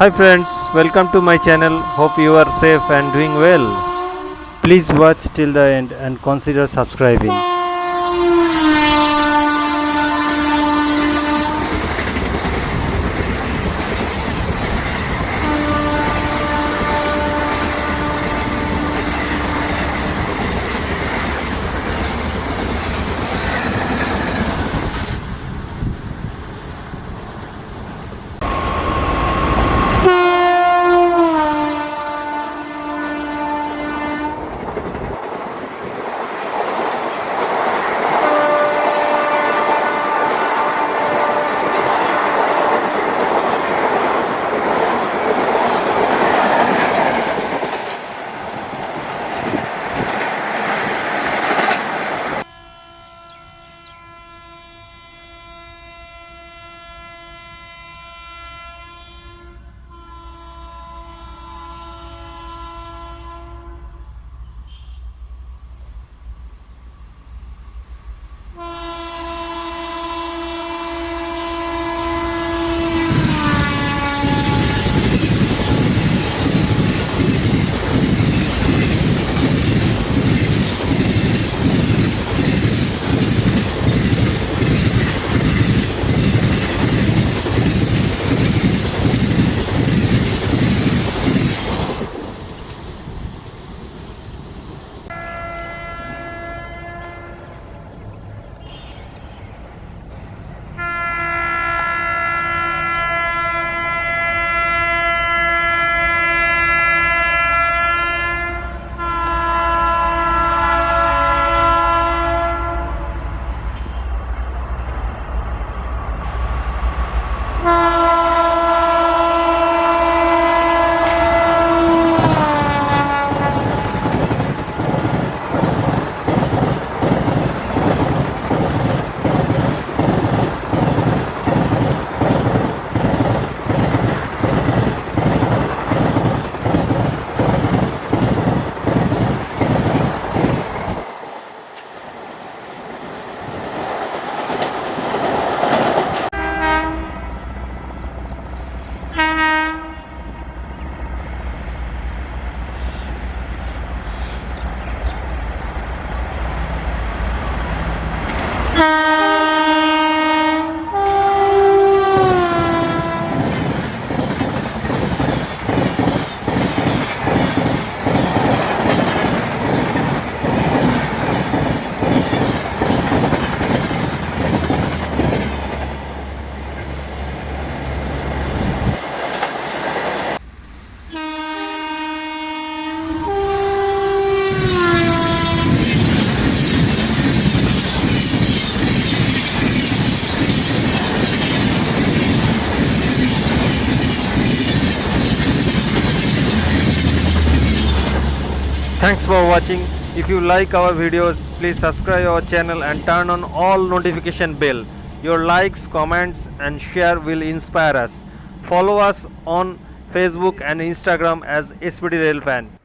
Hi friends, welcome to my channel. Hope you are safe and doing well. Please watch till the end and consider subscribing. Thanks for watching. If you like our videos, please subscribe our channel and turn on all notification bell. Your likes, comments and share will inspire us. Follow us on Facebook and Instagram as SPD Rail Fan.